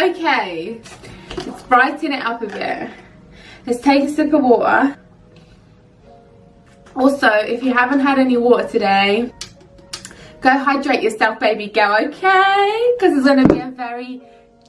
Okay, let's brighten it up a bit. Let's take a sip of water. Also, if you haven't had any water today, go hydrate yourself, baby girl, okay? Because it's going to be a very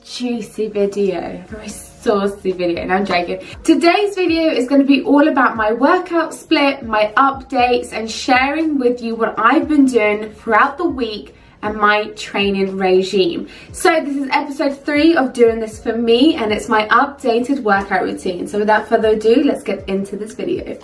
juicy video, a very saucy video. No, I'm joking. Today's video is going to be all about my workout split, my updates, and sharing with you what I've been doing throughout the week and my training regime. So this is episode 3 of doing this for me, and it's my updated workout routine. So without further ado, let's get into this video.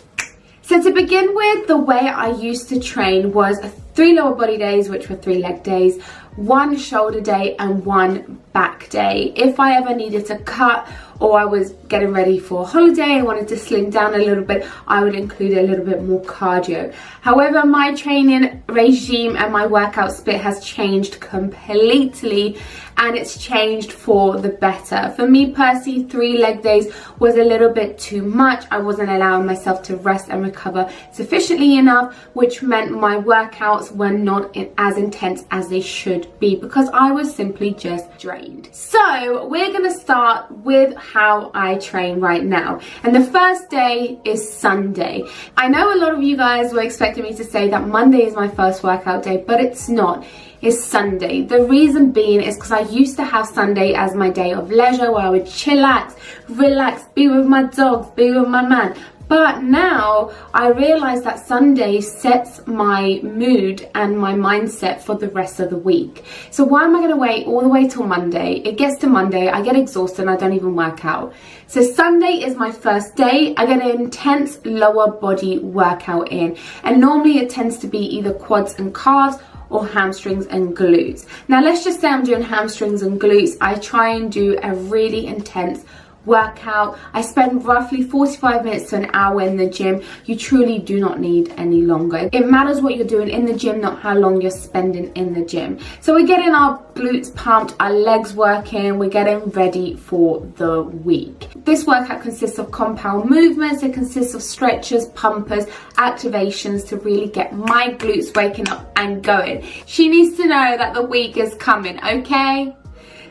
So to begin with, the way I used to train was 3 lower body days, which were 3 leg days, 1 shoulder day and 1 back day. If I ever needed to cut or I was getting ready for a holiday and wanted to slim down a little bit, I would include a little bit more cardio. However, my training regime and my workout split has changed completely, and it's changed for the better. For me personally, 3 leg days was a little bit too much. I wasn't allowing myself to rest and recover sufficiently enough, which meant my workouts were not as intense as they should be because I was simply just drained. So we're gonna start with how I train right now, and the first day is Sunday. I know a lot of you guys were expecting me to say that Monday is my first workout day, but it's not. It's Sunday. The reason being is because I used to have Sunday as my day of leisure where I would chillax, relax, be with my dogs, be with my man. But now I realize that Sunday sets my mood and my mindset for the rest of the week. So why am I going to wait all the way till Monday? It gets to Monday, I get exhausted and I don't even work out. So Sunday is my first day. I get an intense lower body workout in. And normally it tends to be either quads and calves or hamstrings and glutes. Now let's just say I'm doing hamstrings and glutes. I try and do a really intense workout. I spend roughly 45 minutes to an hour in the gym. You truly do not need any longer. It matters what you're doing in the gym, not how long you're spending in the gym. So we're getting our glutes pumped, our legs working, we're getting ready for the week. This workout consists of compound movements. It consists of stretches, pumpers, activations to really get my glutes waking up and going. She needs to know that the week is coming, okay?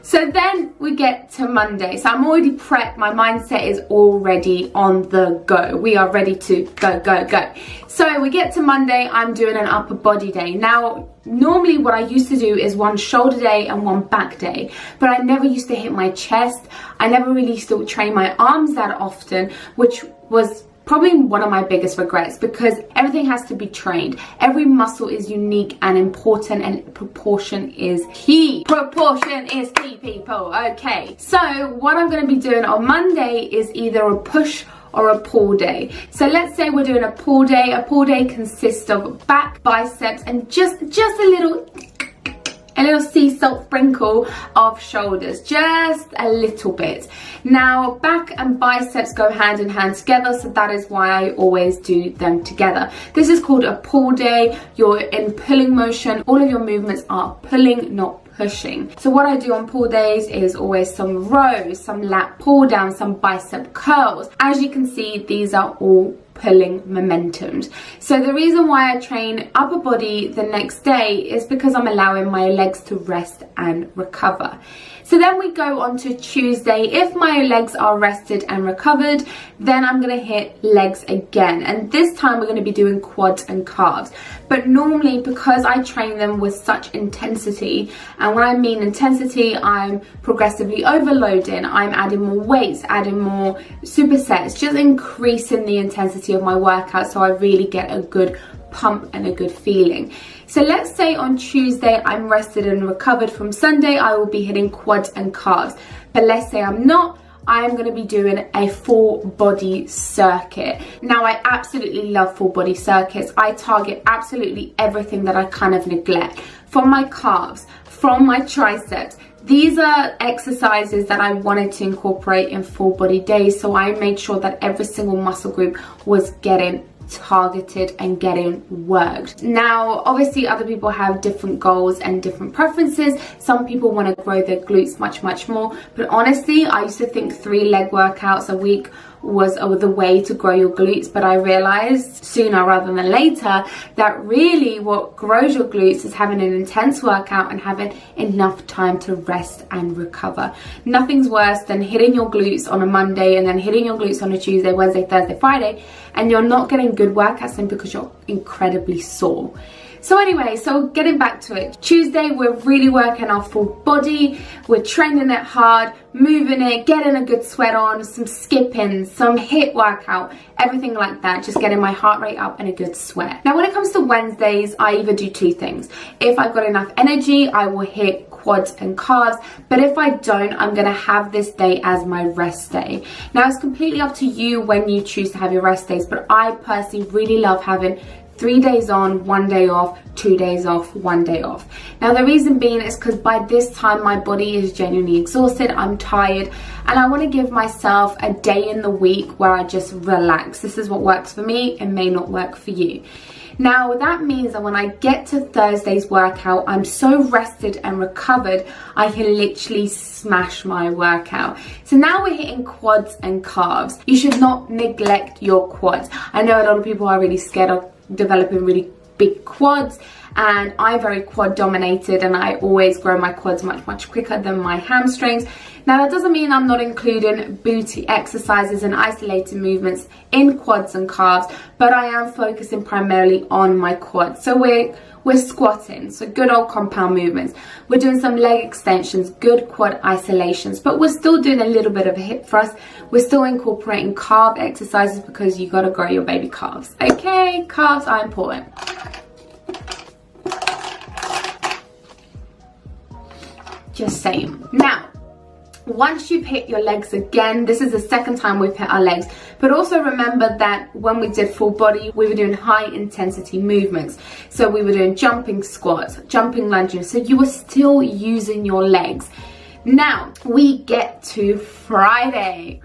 So then we get to Monday. So I'm already prepped. My mindset is already on the go. We are ready to go, go, go. So we get to Monday. I'm doing an upper body day. Now, normally what I used to do is 1 shoulder day and 1 back day. But I never used to hit my chest. I never really used to train my arms that often, which was probably one of my biggest regrets because everything has to be trained. Every muscle is unique and important, and proportion is key. Proportion is key, people. Okay, so what I'm going to be doing on Monday is either a push or a pull day. So let's say we're doing a pull day. A pull day consists of back, biceps, and just a little sea salt sprinkle of shoulders, just a little bit. Now back and biceps go hand in hand together, so that is why I always do them together. This is called a pull day. You're in pulling motion. All of your movements are pulling, not pushing. So what I do on pull days is always some rows, some lat pull downs, some bicep curls. As you can see, these are all pulling momentums. So the reason why I train upper body the next day is because I'm allowing my legs to rest and recover. So then we go on to Tuesday. If my legs are rested and recovered, then I'm going to hit legs again. And this time we're going to be doing quads and calves. But normally, because I train them with such intensity, and when I mean intensity, I'm progressively overloading, I'm adding more weights, adding more supersets, just increasing the intensity of my workout so I really get a good pump and a good feeling. So let's say on Tuesday I'm rested and recovered from Sunday, I will be hitting quads and calves. But let's say I'm not, I am going to be doing a full body circuit. Now I absolutely love full body circuits. I target absolutely everything that I kind of neglect. From my calves, from my triceps. These are exercises that I wanted to incorporate in full body days, so I made sure that every single muscle group was getting targeted and getting worked. Now obviously other people have different goals and different preferences. Some people want to grow their glutes much more, but honestly I used to think 3 leg workouts a week was the way to grow your glutes, but I realized sooner rather than later that really what grows your glutes is having an intense workout and having enough time to rest and recover. Nothing's worse than hitting your glutes on a Monday and then hitting your glutes on a Tuesday, Wednesday, Thursday, Friday, and you're not getting good workouts in because you're incredibly sore. So anyway, so getting back to it, Tuesday we're really working our full body, we're training it hard, moving it, getting a good sweat on, some skipping, some HIIT workout, everything like that, just getting my heart rate up and a good sweat. Now when it comes to Wednesdays, I either do two things. If I've got enough energy, I will hit quads and calves, but if I don't, I'm gonna have this day as my rest day. Now it's completely up to you when you choose to have your rest days, but I personally really love having 3 days on, 1 day off, 2 days off, 1 day off. Now the reason being is because by this time my body is genuinely exhausted, I'm tired, and I want to give myself a day in the week where I just relax. This is what works for me, it may not work for you. Now that means that when I get to Thursday's workout, I'm so rested and recovered, I can literally smash my workout. So now we're hitting quads and calves. You should not neglect your quads. I know a lot of people are really scared of developing really big quads, and I'm very quad dominated and I always grow my quads much quicker than my hamstrings. Now that doesn't mean I'm not including booty exercises and isolated movements in quads and calves, but I am focusing primarily on my quads. So we're squatting, so good old compound movements. We're doing some leg extensions, good quad isolations, but we're still doing a little bit of a hip thrust. We're still incorporating calf exercises because you got to grow your baby calves. Okay, calves are important. Just saying. Now, once you've hit your legs again, this is the second time we've hit our legs, but also remember that when we did full body, we were doing high intensity movements. So we were doing jumping squats, jumping lunges, so you were still using your legs. Now we get to Friday,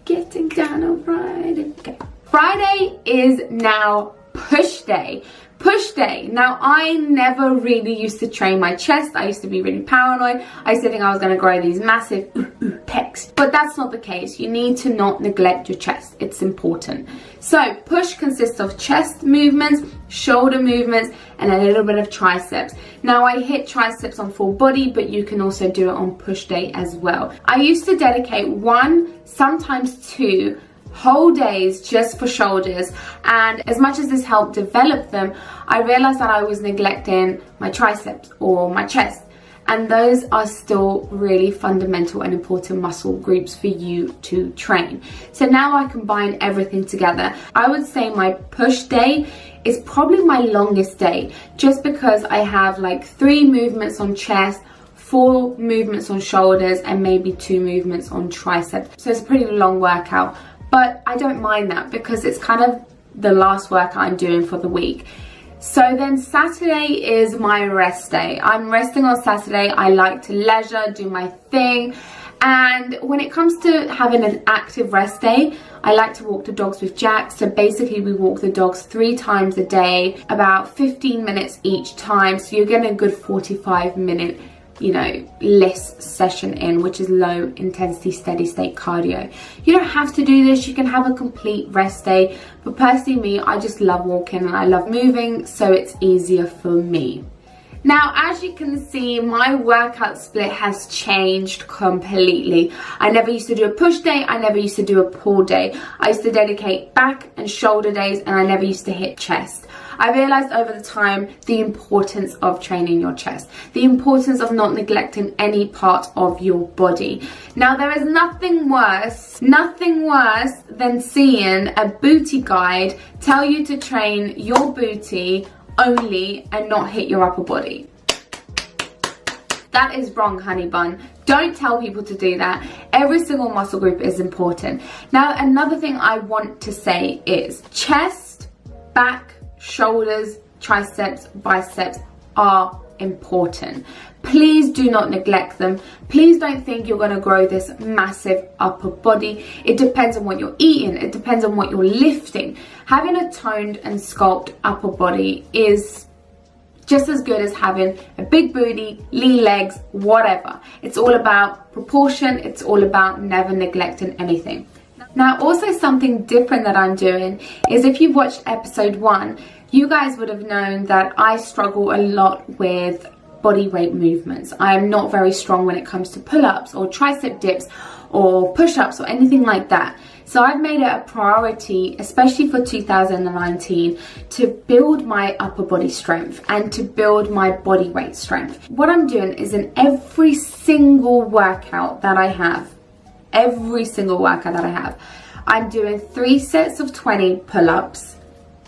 getting down on Friday. Okay. Friday is now push day. Push day. Now I never really used to train my chest. I used to be really paranoid. I used to think I was going to grow these massive pecs, but that's not the case. You need to not neglect your chest. It's important. So push consists of chest movements, shoulder movements, and a little bit of triceps. Now I hit triceps on full body, but you can also do it on push day as well. I used to dedicate 1, sometimes 2 whole days just for shoulders, and as much as this helped develop them, I realized that I was neglecting my triceps or my chest, and those are still really fundamental and important muscle groups for you to train. So now I combine everything together. I would say my push day is probably my longest day, just because I have like 3 movements on chest, 4 movements on shoulders, and maybe 2 movements on triceps. So it's a pretty long workout. But I don't mind that because it's kind of the last work I'm doing for the week. So then Saturday is my rest day. I'm resting on Saturday. I like to leisure, do my thing. And when it comes to having an active rest day, I like to walk the dogs with Jack. So basically we walk the dogs 3 times a day, about 15 minutes each time. So you're getting a good 45-minute less session in, which is low intensity steady state cardio. You don't have to do this, you can have a complete rest day, but personally me, I just love walking and I love moving, so it's easier for me. Now, as you can see, my workout split has changed completely. I never used to do a push day, I never used to do a pull day. I used to dedicate back and shoulder days, and I never used to hit chest. I realized over the time the importance of training your chest, the importance of not neglecting any part of your body. Now, there is nothing worse than seeing a booty guide tell you to train your booty only and not hit your upper body. That is wrong, honey bun. Don't tell people to do that. Every single muscle group is important. Now, another thing I want to say is chest, back, shoulders, triceps, biceps are important. Please do not neglect them. Please don't think you're going to grow this massive upper body. It depends on what you're eating. It depends on what you're lifting. Having a toned and sculpted upper body is just as good as having a big booty, lean legs, whatever. It's all about proportion. It's all about never neglecting anything. Now, also something different that I'm doing is, if you've watched episode 1, you guys would have known that I struggle a lot with body weight movements. I am not very strong when it comes to pull-ups or tricep dips or push-ups or anything like that. So I've made it a priority, especially for 2019, to build my upper body strength and to build my body weight strength. What I'm doing is, in every single workout that I have, I'm doing 3 sets of 20 pull-ups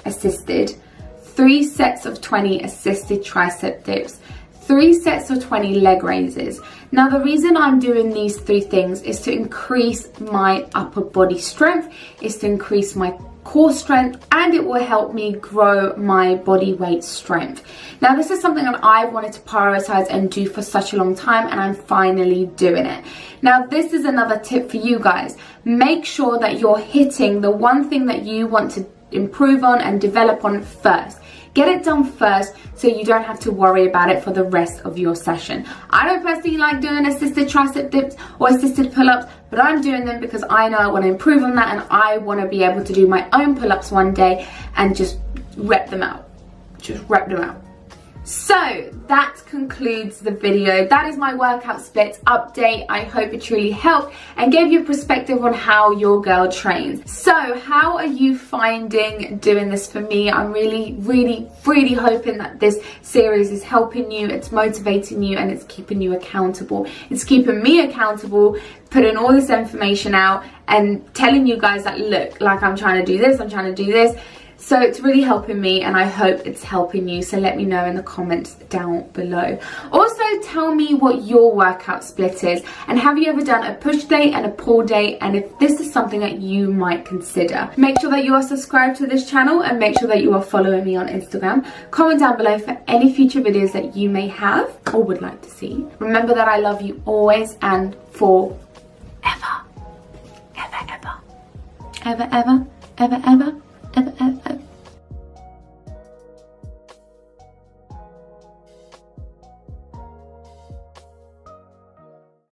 assisted, 3 sets of 20 assisted tricep dips, 3 sets of 20 leg raises. Now, the reason I'm doing these 3 things is to increase my upper body strength, is to increase my core strength, and it will help me grow my body weight strength. Now, this is something that I've wanted to prioritize and do for such a long time, and I'm finally doing it. Now, this is another tip for you guys. Make sure that you're hitting the one thing that you want to improve on and develop on first. Get it done first so you don't have to worry about it for the rest of your session. I don't personally like doing assisted tricep dips or assisted pull-ups, but I'm doing them because I know I want to improve on that, and I want to be able to do my own pull-ups one day and just rep them out. So that concludes the video. That is my workout splits update. I hope it truly helped and gave you a perspective on how your girl trains. So how are you finding doing this for me? I'm really hoping that this series is helping you, it's motivating you, and it's keeping you accountable. It's keeping me accountable, putting all this information out and telling you guys that, look, like, I'm trying to do this, I'm trying to do this. So it's really helping me, and I hope it's helping you. So let me know in the comments down below. Also, tell me what your workout split is, and have you ever done a push day and a pull day, and if this is something that you might consider. Make sure that you are subscribed to this channel, and make sure that you are following me on Instagram. Comment down below for any future videos that you may have or would like to see. Remember that I love you always and forever. Ever, ever, ever, ever, ever, ever, ever, ever, ever.